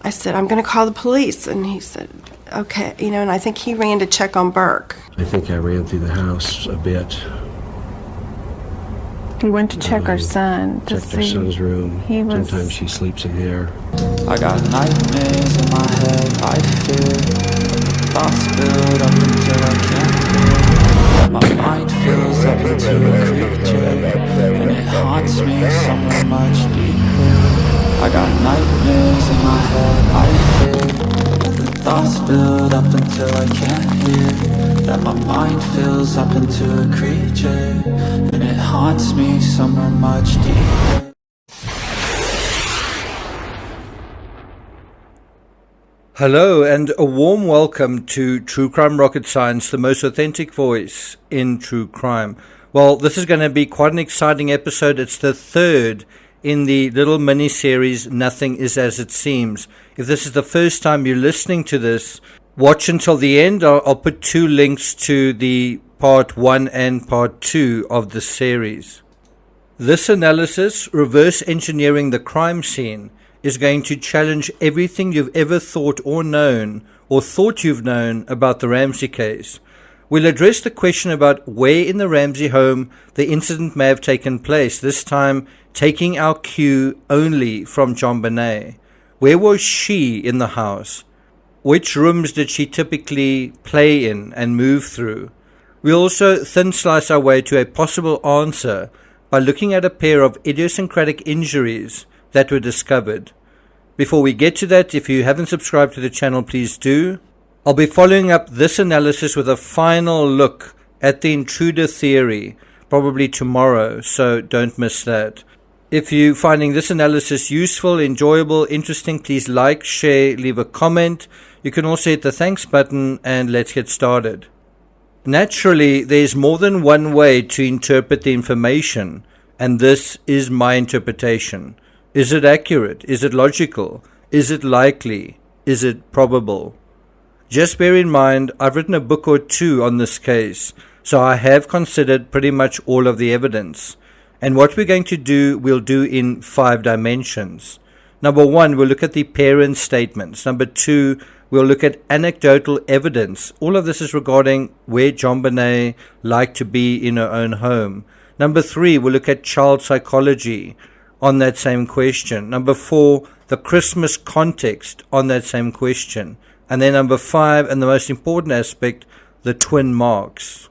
I said, I'm going to call the police. And he said, okay. And I think he ran to check on Burke. I think I ran through the house a bit. He went to check our son. Checked our son's room. Sometimes he sleeps in here. I got nightmares in my head, I fear. Thoughts build up until I can't hear. My mind fills up into a creature, and it haunts me somewhere much deeper. I got nightmares in my head, I fear. The thoughts build up until I can't hear. That my mind fills up into a creature, and it haunts me somewhere much deeper. Hello and a warm welcome to True Crime Rocket Science, the most authentic voice in true crime. Well, this is going to be quite an exciting episode. It's the third in the little mini-series, Nothing Is As It Seems. If this is the first time you're listening to this, watch until the end. I'll put two links to the part 1 and part 2 of the series. This analysis, reverse engineering the crime scene, is going to challenge everything you've ever thought or known or thought you've known about the Ramsey case. We'll address the question about where in the Ramsey home the incident may have taken place, this time taking our cue only from JONBENET. Where was she in the house? Which rooms did she typically play in and move through? We also thin slice our way to a possible answer by looking at a pair of idiosyncratic injuries that were discovered. Before we get to that, if you haven't subscribed to the channel, please do. I'll be following up this analysis with a final look at the intruder theory, probably tomorrow, so don't miss that. If you're finding this analysis useful, enjoyable, interesting, please like, share, leave a comment. You can also hit the thanks button and let's get started. Naturally, there's more than one way to interpret the information, and this is my interpretation. Is it accurate? Is it logical? Is it likely? Is it probable? Just bear in mind, I've written a book or two on this case, so I have considered pretty much all of the evidence. And what we're going to do, we'll do in 5 dimensions. Number 1, we'll look at the parent statements. Number 2, we'll look at anecdotal evidence. All of this is regarding where JONBENET liked to be in her own home. Number 3, we'll look at child psychology on that same question. Number 4, the Christmas context on that same question. And then number 5, and the most important aspect, the twin marks.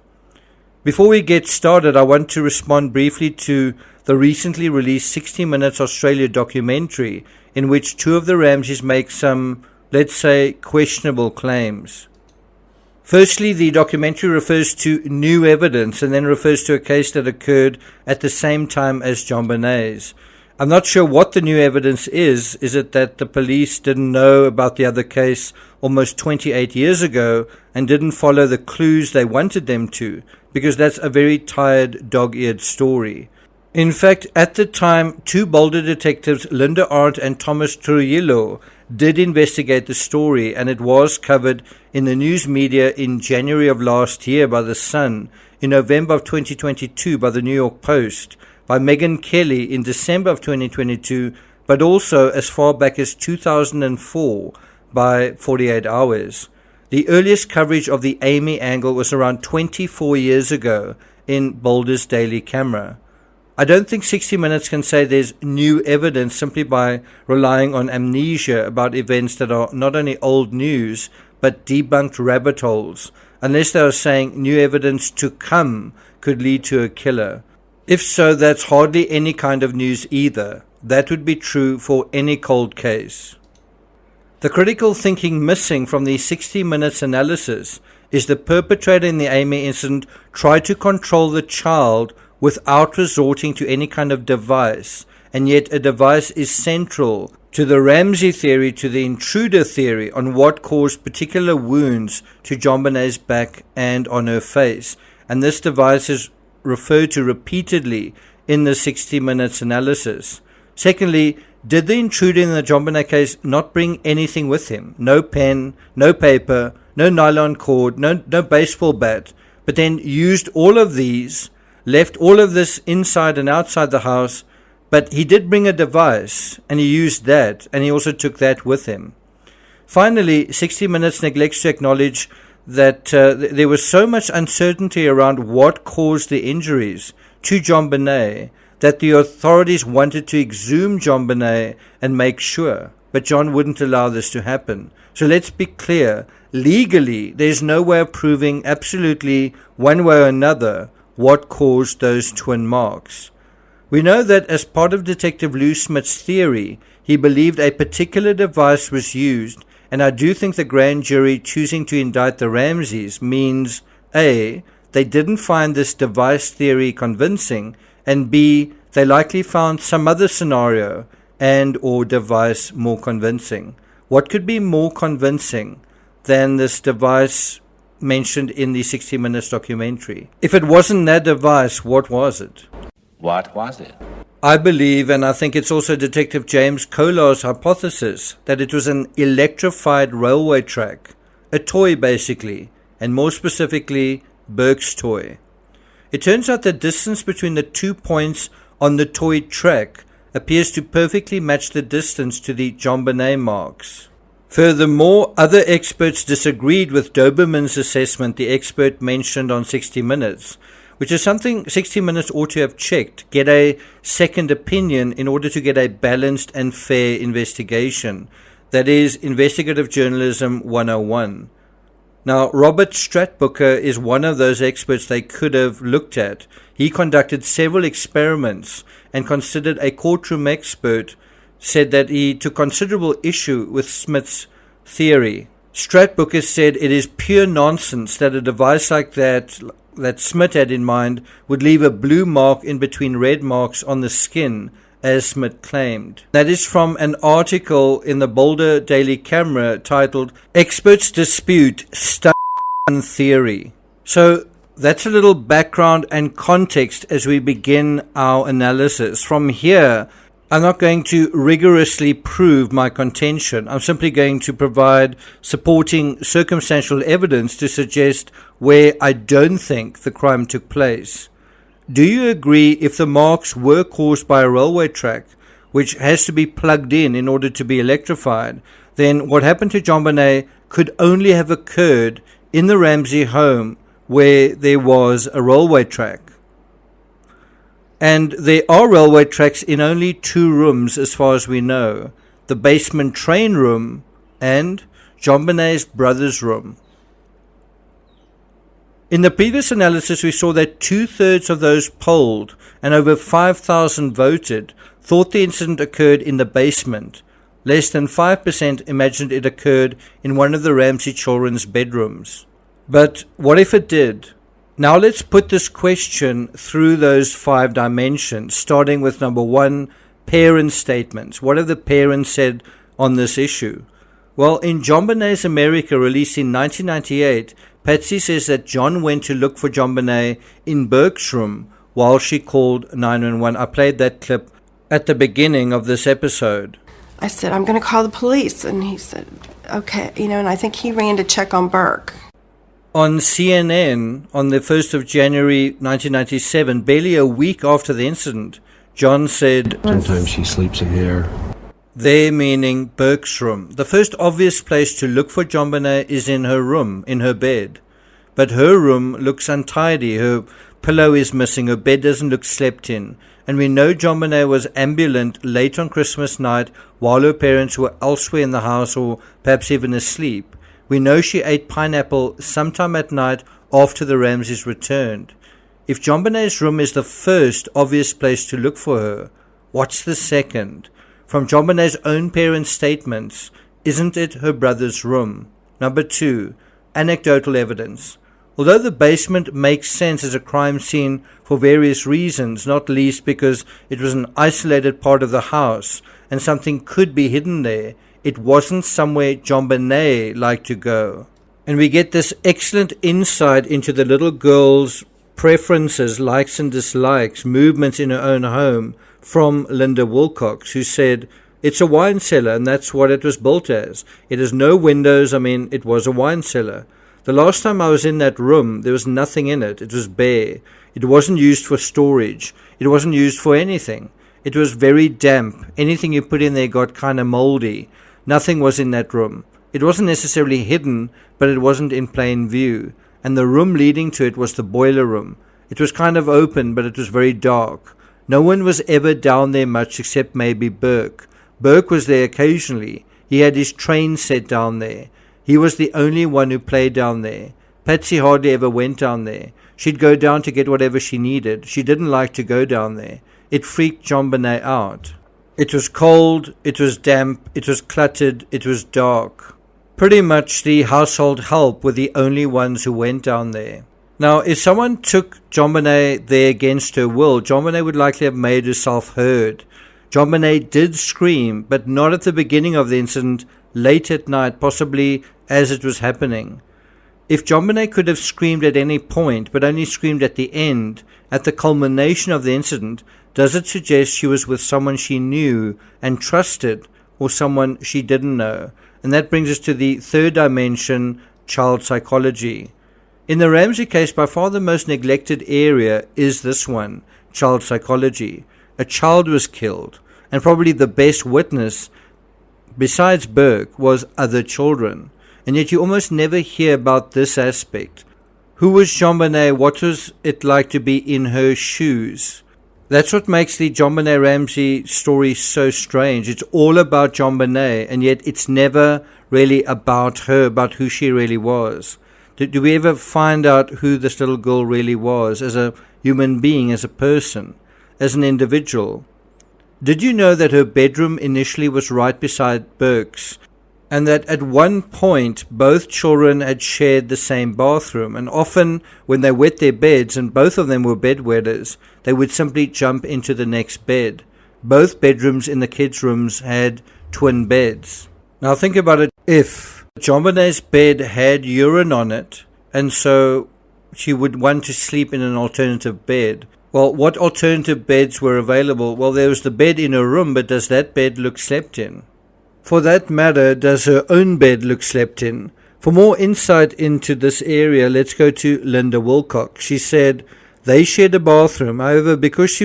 Before we get started, I want to respond briefly to the recently released 60 Minutes Australia documentary in which 2 of the Ramseys make some, let's say, questionable claims. Firstly, the documentary refers to new evidence and then refers to a case that occurred at the same time as JONBENET's. I'm not sure what the new evidence is. Is it that the police didn't know about the other case almost 28 years ago and didn't follow the clues they wanted them to? Because that's a very tired, dog-eared story. In fact, at the time, 2 Boulder detectives, Linda Arndt and Thomas Trujillo, did investigate the story, and it was covered in the news media in January of last year by The Sun, in November of 2022 by the New York Post, by Megyn Kelly in December of 2022, but also as far back as 2004 by 48 Hours. The earliest coverage of the Amy angle was around 24 years ago in Boulder's Daily Camera. I don't think 60 Minutes can say there's new evidence simply by relying on amnesia about events that are not only old news, but debunked rabbit holes, unless they are saying new evidence to come could lead to a killer. If so, that's hardly any kind of news either. That would be true for any cold case. The critical thinking missing from the 60 Minutes analysis is the perpetrator in the Amy incident tried to control the child without resorting to any kind of device, and yet a device is central to the Ramsey theory, to the intruder theory on what caused particular wounds to JONBENET's back and on her face, and this device is referred to repeatedly in the 60 Minutes analysis. Secondly, did the intruder in the JONBENET case not bring anything with him? No pen, no paper, no nylon cord, no baseball bat, but then used all of these, left all of this inside and outside the house, but he did bring a device, and he used that, and he also took that with him. Finally, 60 Minutes neglects to acknowledge that there was so much uncertainty around what caused the injuries to JONBENET that the authorities wanted to exhume JONBENET and make sure. But John wouldn't allow this to happen. So let's be clear. Legally, there's no way of proving absolutely one way or another what caused those twin marks. We know that as part of Detective Lou Smith's theory, he believed a particular device was used, and I do think the grand jury choosing to indict the Ramseys means A, they didn't find this device theory convincing, and B, they likely found some other scenario and or device more convincing. What could be more convincing than this device mentioned in the 60 Minutes documentary? If it wasn't that device, what was it? What was it? I believe, and I think it's also Detective James Kolar's hypothesis, that it was an electrified railway track, a toy basically, and more specifically, Burke's toy. It turns out the distance between the 2 points on the toy track appears to perfectly match the distance to the JONBENET marks. Furthermore, other experts disagreed with Doberman's assessment the expert mentioned on 60 Minutes, which is something 60 Minutes ought to have checked, get a second opinion in order to get a balanced and fair investigation. That is investigative journalism 101. Now, Robert Stratbooker is one of those experts they could have looked at. He conducted several experiments and considered a courtroom expert said that he took considerable issue with Smith's theory. Stratbooker said it is pure nonsense that a device like that Smith had in mind would leave a blue mark in between red marks on the skin, as Smith claimed. That is from an article in the Boulder Daily Camera titled Experts Dispute Stunt Theory. So that's a little background and context as we begin our analysis. From here, I'm not going to rigorously prove my contention. I'm simply going to provide supporting circumstantial evidence to suggest where I don't think the crime took place. Do you agree if the marks were caused by a railway track, which has to be plugged in order to be electrified, then what happened to JONBENET could only have occurred in the Ramsey home where there was a railway track? And there are railway tracks in only 2 rooms as far as we know. The basement train room and JONBENET's brother's room. In the previous analysis we saw that 2/3 of those polled and over 5,000 voted thought the incident occurred in the basement. Less than 5% imagined it occurred in one of the Ramsey children's bedrooms. But what if it did? Now let's put this question through those 5 dimensions, starting with number 1, parent statements. What have the parents said on this issue? Well, in JONBENET's America, released in 1998, Patsy says that John went to look for JONBENET in Burke's room while she called 911. I played that clip at the beginning of this episode. I said, I'm going to call the police. And he said, okay. And I think he ran to check on Burke. On CNN, on the 1st of January 1997, barely a week after the incident, John said, sometimes she sleeps in here. There meaning Burke's room. The first obvious place to look for JONBENET is in her room, in her bed. But her room looks untidy. Her pillow is missing. Her bed doesn't look slept in. And we know JONBENET was ambulant late on Christmas night while her parents were elsewhere in the house or perhaps even asleep. We know she ate pineapple sometime at night after the Ramseys returned. If JONBENET's room is the first obvious place to look for her, what's the second? From JONBENET's own parents' statements, isn't it her brother's room? Number 2, anecdotal evidence. Although the basement makes sense as a crime scene for various reasons, not least because it was an isolated part of the house and something could be hidden there, it wasn't somewhere JONBENET liked to go. And we get this excellent insight into the little girl's preferences, likes and dislikes, movements in her own home from Linda Wilcox, who said, it's a wine cellar and that's what it was built as. It has no windows. It was a wine cellar. The last time I was in that room, there was nothing in it. It was bare. It wasn't used for storage. It wasn't used for anything. It was very damp. Anything you put in there got kind of moldy. Nothing was in that room. It wasn't necessarily hidden, but it wasn't in plain view. And the room leading to it was the boiler room. It was kind of open, but it was very dark. No one was ever down there much except maybe Burke. Burke was there occasionally. He had his train set down there. He was the only one who played down there. Patsy hardly ever went down there. She'd go down to get whatever she needed. She didn't like to go down there. It freaked JonBenet out. It was cold, it was damp, it was cluttered, it was dark. Pretty much the household help were the only ones who went down there. Now, if someone took JonBenet there against her will, JonBenet would likely have made herself heard. JonBenet did scream, but not at the beginning of the incident, late at night, possibly as it was happening. If JonBenet could have screamed at any point, but only screamed at the end, at the culmination of the incident, does it suggest she was with someone she knew and trusted, or someone she didn't know? And that brings us to the third dimension, child psychology. In the Ramsey case, by far the most neglected area is this one, child psychology. A child was killed, and probably the best witness, besides Burke, was other children. And yet you almost never hear about this aspect. Who was JonBenet? What was it like to be in her shoes? That's what makes the JonBenet Ramsey story so strange. It's all about JonBenet, and yet it's never really about her, about who she really was. Do we ever find out who this little girl really was as a human being, as a person, as an individual? Did you know that her bedroom initially was right beside Burke's, and that at one point both children had shared the same bathroom, and often when they wet their beds, and both of them were bedwetters, they would simply jump into the next bed. Both bedrooms in the kids' rooms had twin beds. Now think about it. If JonBenet's bed had urine on it, and so she would want to sleep in an alternative bed, well, what alternative beds were available? Well, there was the bed in her room, but does that bed look slept in? For that matter, does her own bed look slept in? For more insight into this area, let's go to Linda Wilcox. She said they shared a bathroom. However, because she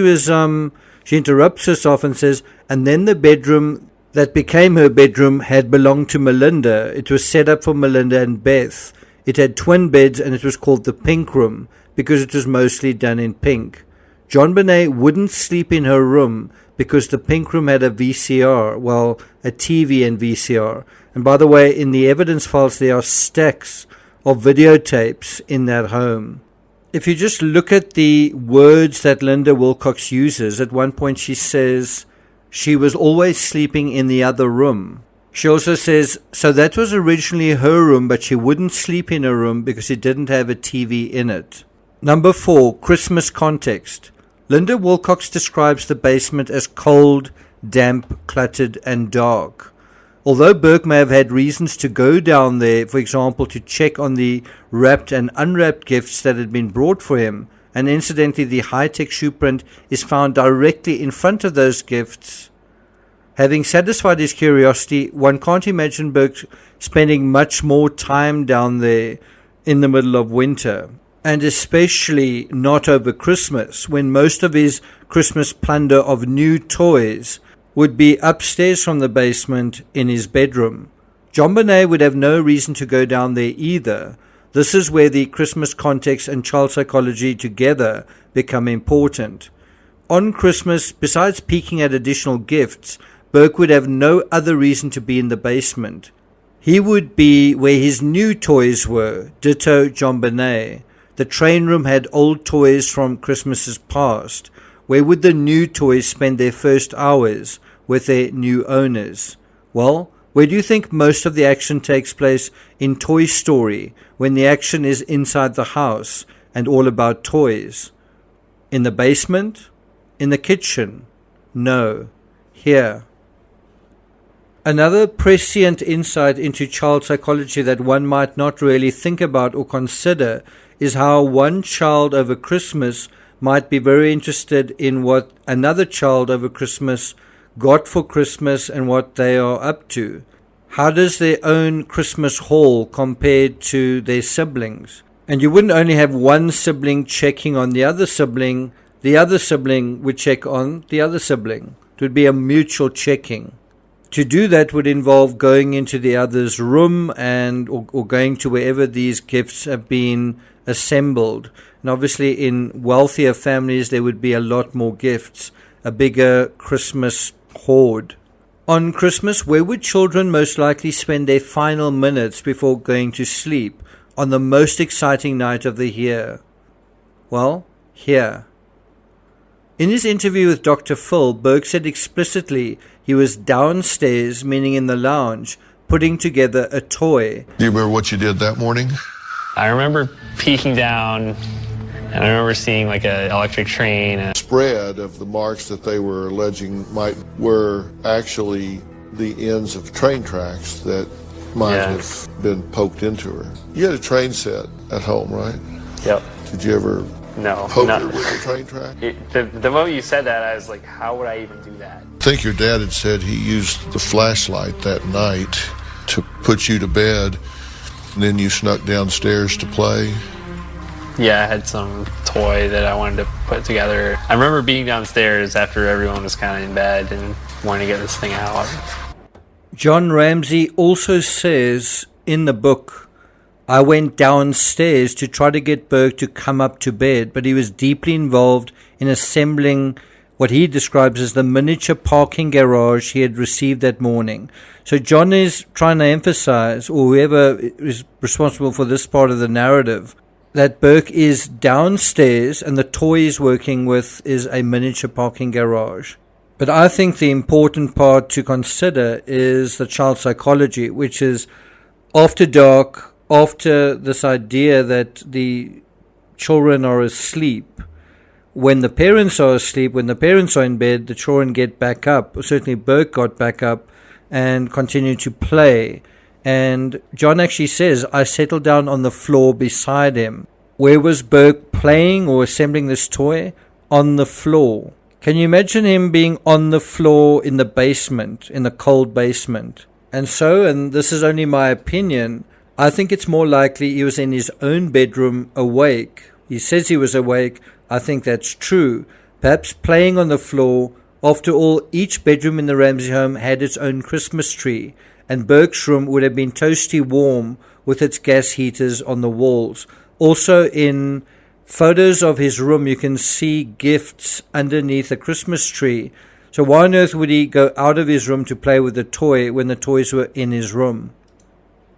interrupts herself and says, and then the bedroom that became her bedroom had belonged to Melinda. It was set up for Melinda and Beth. It had twin beds, and it was called the pink room because it was mostly done in pink. JonBenet wouldn't sleep in her room because the pink room had a VCR, well, a TV and VCR. And by the way, in the evidence files, there are stacks of videotapes in that home. If you just look at the words that Linda Wilcox uses, at one point she says she was always sleeping in the other room. She also says, so that was originally her room, but she wouldn't sleep in her room because it didn't have a TV in it. Number 4, Christmas context. Linda Wilcox describes the basement as cold, damp, cluttered, and dark. Although Burke may have had reasons to go down there, for example, to check on the wrapped and unwrapped gifts that had been brought for him, and incidentally the high-tech shoe print is found directly in front of those gifts. Having satisfied his curiosity, one can't imagine Burke spending much more time down there in the middle of winter. And especially not over Christmas, when most of his Christmas plunder of new toys would be upstairs from the basement in his bedroom. JonBenet would have no reason to go down there either. This is where the Christmas context and child psychology together become important. On Christmas, besides peeking at additional gifts, Burke would have no other reason to be in the basement. He would be where his new toys were, ditto JonBenet. The train room had old toys from Christmases past. Where would the new toys spend their first hours with their new owners? Well, where do you think most of the action takes place in Toy Story, when the action is inside the house and all about toys? In the basement? In the kitchen? No. Here. Another prescient insight into child psychology that one might not really think about or consider is how one child over Christmas might be very interested in what another child over Christmas got for Christmas and what they are up to. How does their own Christmas haul compare to their siblings? And you wouldn't only have one sibling checking on the other sibling would check on the other sibling. It would be a mutual checking. To do that would involve going into the other's room or going to wherever these gifts have been assembled. And obviously in wealthier families there would be a lot more gifts, a bigger Christmas hoard. On Christmas, where would children most likely spend their final minutes before going to sleep on the most exciting night of the year? Well, here. In his interview with Dr. Phil, Burke said explicitly he was downstairs, meaning in the lounge, putting together a toy. Do you remember what you did that morning? I remember peeking down, and I remember seeing like an electric train. Spread of the marks that they were alleging were actually the ends of train tracks that might have been poked into her. You had a train set at home, right? Yep. Did you ever poke her with a train track? The moment you said that, I was like, how would I even do that? I think your dad had said he used the flashlight that night to put you to bed, and then you snuck downstairs to play. Yeah, I had some toy that I wanted to put together. I remember being downstairs after everyone was kind of in bed and wanting to get this thing out. John Ramsey also says in the book, I went downstairs to try to get Burke to come up to bed, but he was deeply involved in assembling what he describes as the miniature parking garage he had received that morning. So John is trying to emphasize, or whoever is responsible for this part of the narrative, that Burke is downstairs and the toy he's working with is a miniature parking garage. But I think the important part to consider is the child psychology, which is after dark, after this idea that the children are asleep, when the parents are asleep, when the parents are in bed, the children get back up. Certainly Burke got back up and continued to play. And John actually says, I settled down on the floor beside him. Where was Burke playing or assembling this toy? On the floor. Can you imagine him being on the floor in the basement, in the cold basement? And this is only my opinion, I think it's more likely he was in his own bedroom awake. He says he was awake. I think that's true. Perhaps playing on the floor. After all, each bedroom in the Ramsey home had its own Christmas tree, and Burke's room would have been toasty warm with its gas heaters on the walls. Also, in photos of his room, you can see gifts underneath a Christmas tree. So why on earth would he go out of his room to play with the toy when the toys were in his room?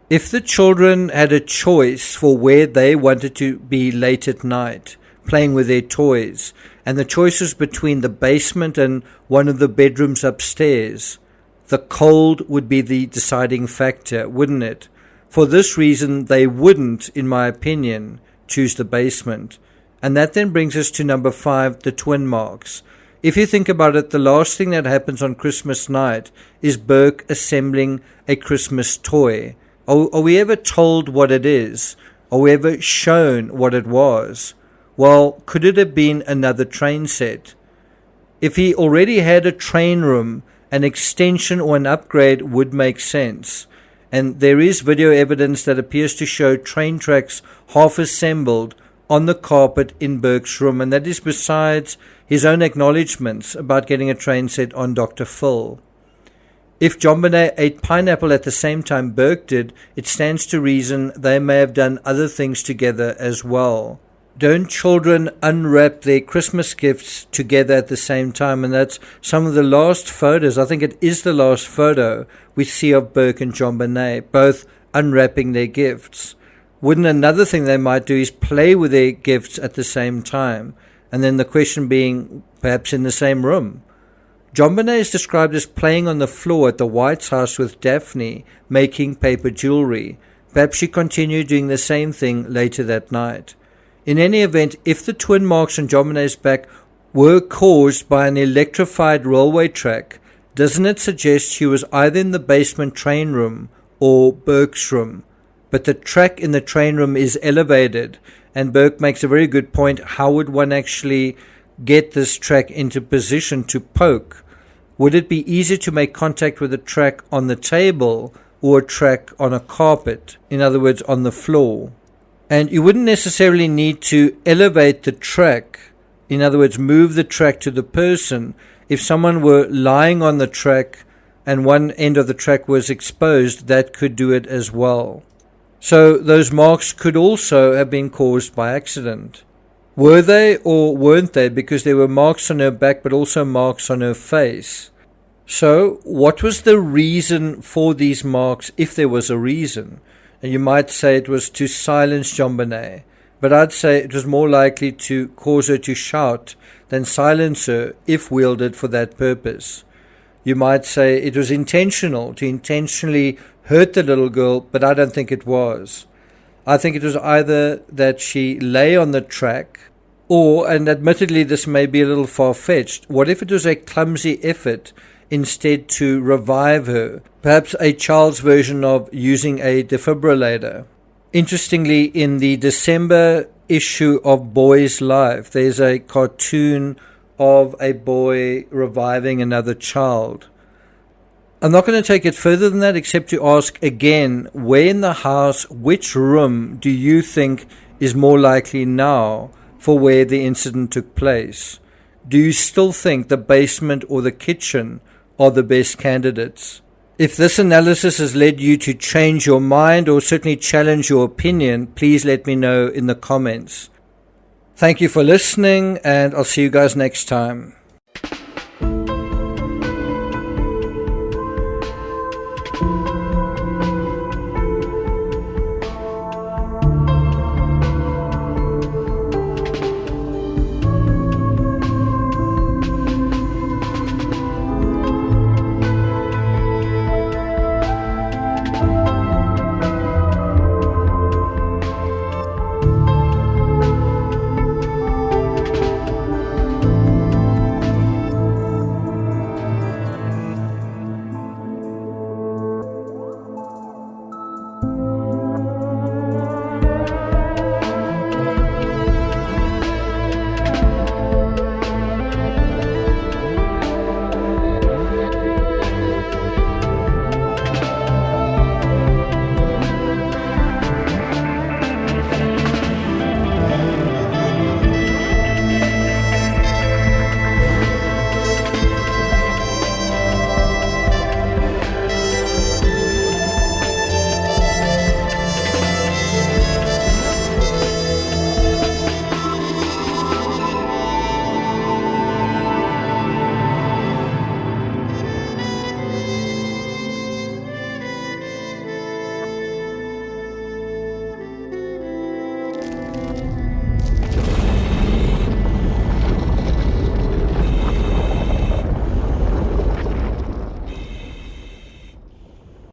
If the children had a choice for where they wanted to be late at night, playing with their toys, and the choice was between the basement and one of the bedrooms upstairs, the cold would be the deciding factor, wouldn't it? For this reason, they wouldn't, in my opinion, choose the basement. And that then brings us to number 5, the twin marks. If you think about it, the last thing that happens on Christmas night is Burke assembling a Christmas toy. Are we ever told what it is? Are we ever shown what it was? Well, could it have been another train set? If he already had a train room, an extension or an upgrade would make sense. And there is video evidence that appears to show train tracks half assembled on the carpet in Burke's room, and that is besides his own acknowledgements about getting a train set on Dr. Phil. If JONBENET ate pineapple at the same time Burke did, it stands to reason they may have done other things together as well. Don't children unwrap their Christmas gifts together at the same time? And that's some of the last photos, I think it is the last photo we see of Burke and JONBENET, both unwrapping their gifts. Wouldn't another thing they might do is play with their gifts at the same time? And then the question being, perhaps in the same room. JONBENET is described as playing on the floor at the White's house with Daphne, making paper jewelry. Perhaps she continued doing the same thing later that night. In any event, if the twin marks on JONBENET's back were caused by an electrified railway track, doesn't it suggest she was either in the basement train room or Burke's room? But the track in the train room is elevated, and Burke makes a very good point. How would one actually get this track into position to poke? Would it be easier to make contact with a track on the table or a track on a carpet? In other words, on the floor. And you wouldn't necessarily need to elevate the track, in other words, move the track to the person. If someone were lying on the track and one end of the track was exposed, that could do it as well. So those marks could also have been caused by accident. Were they or weren't they? Because there were marks on her back but also marks on her face. So what was the reason for these marks, if there was a reason? And you might say it was to silence JONBENET, but I'd say it was more likely to cause her to shout than silence her if wielded for that purpose. You might say it was intentional, to intentionally hurt the little girl, but I don't think it was. I think it was either that she lay on the track, or, and admittedly this may be a little far-fetched, what if it was a clumsy effort instead to revive her? Perhaps a child's version of using a defibrillator. Interestingly, in the December issue of Boy's Life, there's a cartoon of a boy reviving another child. I'm not going to take it further than that, except to ask again, where in the house, which room do you think is more likely now for where the incident took place? Do you still think the basement or the kitchen are the best candidates? If this analysis has led you to change your mind or certainly challenge your opinion, please let me know in the comments. Thank you for listening, and I'll see you guys next time.